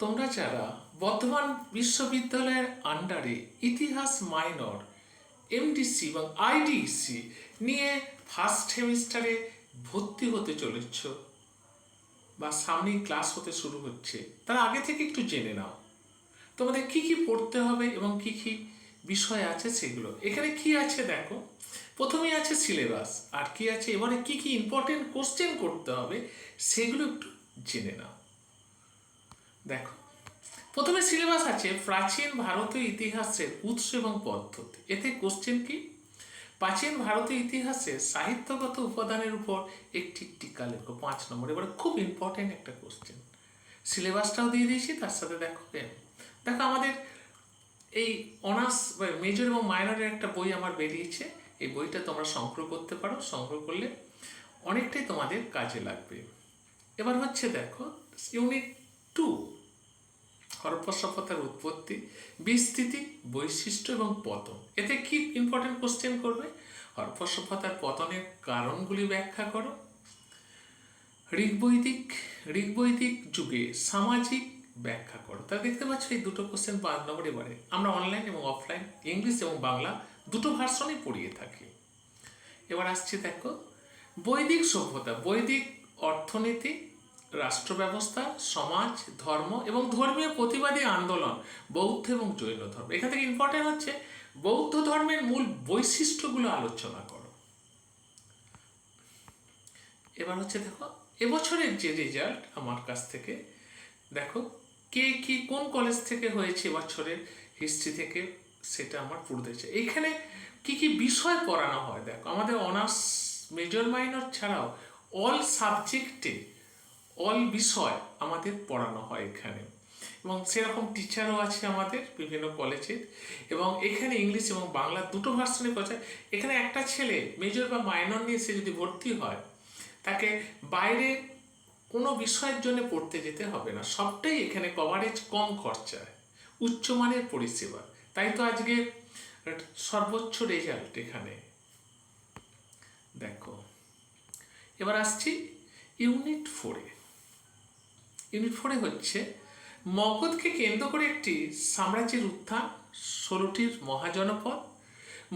তোমরা যারা বর্ধমান বিশ্ববিদ্যালয়ের আন্ডারে ইতিহাস মাইনর এমডিসি এবং আইডিসি নিয়ে ফার্স্ট সেমিস্টারে ভর্তি হতে চলেছ বা সামনেই ক্লাস হতে শুরু হচ্ছে, তার আগে থেকে একটু জেনে নাও তোমাদের কি কি পড়তে হবে এবং কি কি বিষয় আছে সেগুলো। এখানে কি আছে দেখো, প্রথমেই আছে সিলেবাস, আর কি আছে এবারে কি কি ইম্পর্টেন্ট কোশ্চেন করতে হবে সেগুলো একটু জেনে নাও। দেখো, প্রথমে সিলেবাস আছে প্রাচীন ভারতীয় ইতিহাসের উৎস এবং পদ্ধতি। এতে কোশ্চেন কি, প্রাচীন ভারতীয় ইতিহাসে সাহিত্যগত উপাদানের উপর একটি টিকা লেখো, 5 নম্বর। এবারে খুব ইম্পর্টেন্ট একটা কোশ্চেন, সিলেবাসটাও দিয়ে দিয়েছি তার সাথে। দেখো দেখো আমাদের এই অনার্স মেজর এবং মাইনরের একটা বই আমার বেরিয়েছে, এই বইটা তোমরা সংগ্রহ করতে পারো, সংগ্রহ করলে অনেকটাই তোমাদের কাজে লাগবে। এবার হচ্ছে দেখো ইউনিট 2, হরপ্পা সভ্যতার উৎপত্তি, বিস্তৃতি, বৈশিষ্ট্য এবং পতন। এতে কি ইম্পর্টেন্ট কোশ্চেন করবে, হরপ্পা সভ্যতার পতনের কারণগুলি ব্যাখ্যা করো, ঋগ্বৈদিক যুগে সামাজিক ব্যাখ্যা করো। তা দেখতে পাচ্ছ এই দুটো কোশ্চেন 5 নম্বর। এবারে আমরা অনলাইন এবং অফলাইন, ইংলিশ এবং বাংলা দুটো ভার্সনই পড়িয়ে থাকি। এবার আসছে দেখো বৈদিক সভ্যতা, বৈদিক অর্থনীতি, রাষ্ট্র ব্যবস্থা, সমাজ, ধর্ম এবং ধর্মীয় প্রতিবাদী আন্দোলন, বৌদ্ধ এবং জৈন ধর্ম। এখান থেকে ইম্পর্টেন্ট হচ্ছে বৌদ্ধ ধর্মের মূল বৈশিষ্ট্যগুলো আলোচনা করো। এবার হচ্ছে দেখো এবছরের যে রেজাল্ট আমার কাছ থেকে, দেখো কে কি কোন কলেজ থেকে হয়েছে এবছরের হিস্ট্রি থেকে, সেটা আমার পুরো দেখছে। এইখানে কি কি বিষয় পড়ানো হয় দেখো, আমাদের অনার্স মেজর মাইনর ছাড়াও অল সাবজেক্টে অল বিষয় আমাদের পড়ানো হয় এখানে, এবং সেরকম টিচারও আছে আমাদের বিভিন্ন কলেজের। এবং এখানে ইংলিশ এবং বাংলা দুটো ভার্সনে পড়ায়। এখানে একটা ছেলে মেজর বা মাইনর নিয়ে সে যদি ভর্তি হয়, তাকে বাইরে কোনো বিষয়ের জন্য পড়তে যেতে হবে না, সবটাই এখানে কভারেজ, কম খরচায়, উচ্চমানের পরিষেবা। তাই তো আজকে সর্বোচ্চ রেজাল্ট এখানে। দেখো এবার আসছি ইউনিট 4-এ। ইউনিট 4-এ হচ্ছে মগধকে কেন্দ্র করে একটি সাম্রাজ্যের উত্থান, 16টির মহাজনপদ,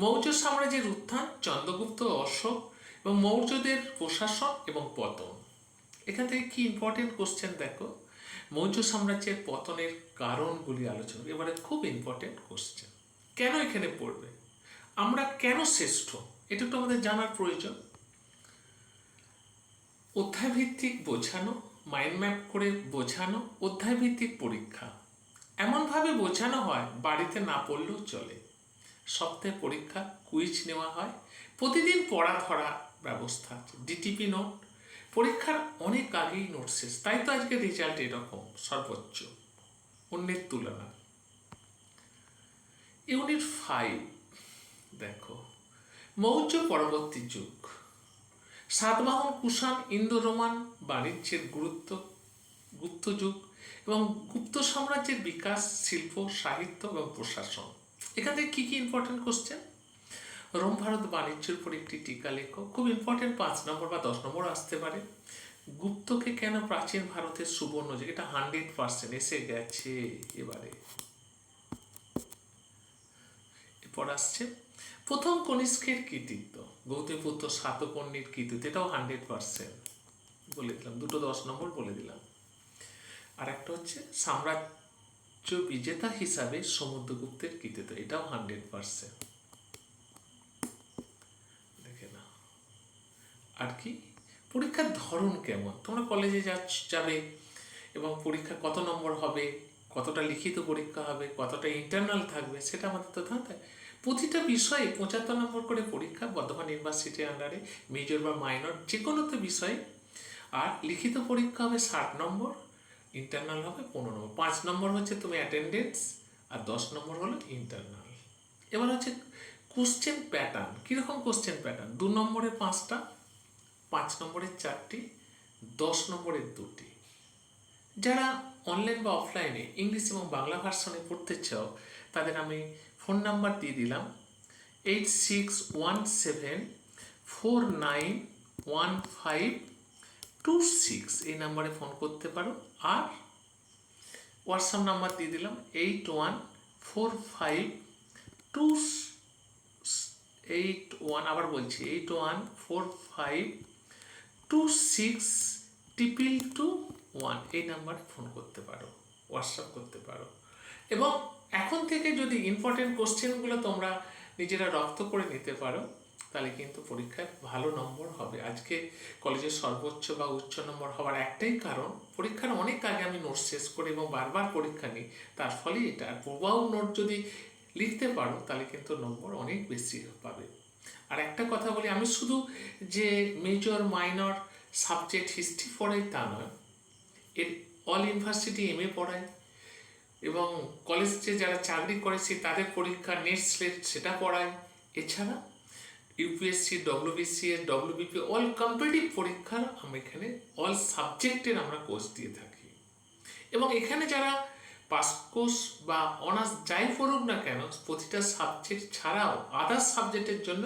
মৌর্য সাম্রাজ্যের উত্থান, চন্দ্রগুপ্ত, অশোক এবং মৌর্যদের প্রশাসন এবং পতন। এখান থেকে কি ইম্পর্টেন্ট কোশ্চেন দেখো, মৌর্য সাম্রাজ্যের পতনের কারণগুলি আলোচনা। এবারে খুব ইম্পর্টেন্ট কোশ্চেন, কেন এখানে পড়বে, আমরা কেন শ্রেষ্ঠ, এটা একটু আমাদের জানার প্রয়োজন। অধ্যায়ভিত্তিক বোঝানো, মাইন্ড ম্যাপ করে বোঝানো, অধ্যায়ভিত্তিক পরীক্ষা। এমনভাবে বোঝানো হয় বাড়িতে না পড়লেও চলে, সপ্তাহে পরীক্ষা, কুইজ নেওয়া হয়, প্রতিদিন পড়া ধরা ব্যবস্থা আছে, ডিটিপি নোট, পরীক্ষার অনেক আগেই নোট শেষ। তাই তো আজকে রেজাল্ট এরকম সর্বোচ্চ অন্যের তুলনা। ইউনিট 5 দেখো মৌর্য পরবর্তী যুগ, সাতবাহন, কুষাণ, ইন্দো রোমান বাণিজ্যের গুপ্ত যুগ এবং গুপ্ত সাম্রাজ্যের বিকাশ, শিল্প, সাহিত্য এবং প্রশাসন। এখান থেকে কী কী ইম্পর্টেন্ট কোশ্চেন, রোম ভারত বাণিজ্যের উপর একটি টিকা লেখো, খুব ইম্পর্টেন্ট, 5 নম্বর বা 10 নম্বর আসতে পারে। গুপ্তকে কেন প্রাচীন ভারতের সুবর্ণ যুগ, এটা 100% এসে গেছে এবারে। এরপর আসছে প্রথম কনিষ্কের কৃতিত্ব, গৌতমীপুত্র সাতকর্ণীর কৃতিত্ব, এটাও 100% বলে দিলাম, দুটো 10 নম্বর বলে দিলাম। আর একটা হচ্ছে সাম্রাজ্য বিজেতা হিসাবে সমুদ্রগুপ্তের কৃতিত্ব, এটাও 100% দেখে না। আর কি পরীক্ষার ধরন কেমন, তোমরা কলেজে যাবে এবং পরীক্ষা কত নম্বর হবে, কতটা লিখিত পরীক্ষা হবে, কতটা ইন্টারনাল থাকবে, সেটা আমাদের তো জানতে। প্রতিটা বিষয়ে 75 নম্বর করে পরীক্ষা বর্ধমান ইউনিভার্সিটির আন্ডারে, মেজর বা মাইনর যে কোনো তো বিষয়। আর লিখিত পরীক্ষা হবে 60 নম্বর, ইন্টারনাল হবে 15 নম্বর। 5 নম্বর হচ্ছে তুমি অ্যাটেন্ডেন্স, আর 10 নম্বর হলো ইন্টারনাল। এবার হচ্ছে কোশ্চেন প্যাটার্ন, কীরকম কোশ্চেন প্যাটার্ন, 2 নম্বরের 5টা, 5 নম্বরের 4টি, 10 নম্বরের 2টি। যারা অনলাইন বা অফলাইনে ইংলিশ এবং বাংলা ভার্সনে পড়তে চাও, তাদের আমি ফোন নাম্বার দিয়ে দিলাম, 8617491526, এই নাম্বারে ফোন করতে পারো। আর হোয়াটসঅ্যাপ নাম্বার দিয়ে দিলাম 8145 আবার বলছি 8145262221 এই নাম্বারে ফোন করতে পারো, হোয়াটসঅ্যাপ করতে পারো। এবং এখন থেকে যদি ইম্পর্টেন্ট কোশ্চেনগুলো তোমরা নিজেরা রপ্ত করে নিতে পারো, তাহলে কিন্তু পরীক্ষায় ভালো নম্বর হবে। আজকে কলেজের সর্বোচ্চ বা উচ্চ নম্বর হওয়ার একটাই কারণ, পরীক্ষার অনেক আগে আমি নোট শেষ করি এবং বারবার পরীক্ষা নিই, তার ফলেই এটা। আর পূর্বাও নোট যদি লিখতে পারো তাহলে কিন্তু নম্বর অনেক বেশি পাবে। আর একটা কথা বলি, আমি শুধু যে মেজর মাইনর সাবজেক্ট হিস্ট্রি পড়াই তা নয়, এর অল ইউনিভার্সিটি এমএ পড়াই এবং কলেজে যারা চাকরি করেছে তাদের পরীক্ষা নেট স্লেট সেটা পড়ায়। এছাড়া UPSC, WBC, WBP all competitive পরীক্ষার আমরা এখানে অল সাবজেক্টের আমরা কোর্স দিয়ে থাকি। এবং এখানে যারা পাস কোর্স বা অনার্স যাই পড়ুক না কেন, প্রতিটা সাবজেক্ট ছাড়াও আদার্স সাবজেক্টের জন্য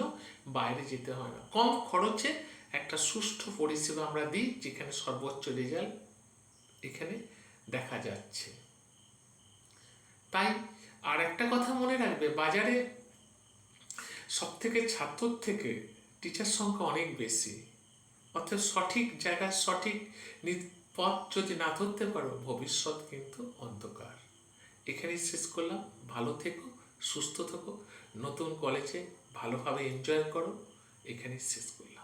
বাইরে যেতে হয় না, কম খরচে একটা সুষ্ঠু পরিষেবা আমরা দিই, যেখানে সর্বোচ্চ রেজাল্ট এখানে দেখা যাচ্ছে। তাই আর একটা কথা মনে রাখবে, বাজারে সব থেকে ছাত্রর থেকে টিচার সংখ্যা অনেক বেশি, অর্থাৎ সঠিক জায়গায় সঠিক পথ যদি না ধরতে পারো, ভবিষ্যৎ কিন্তু অন্ধকার। এখানেই শেষ করলাম। ভালো থেকো, সুস্থ থেকো, নতুন কলেজে ভালোভাবে এনজয় করো, এখানেই শেষ করলাম।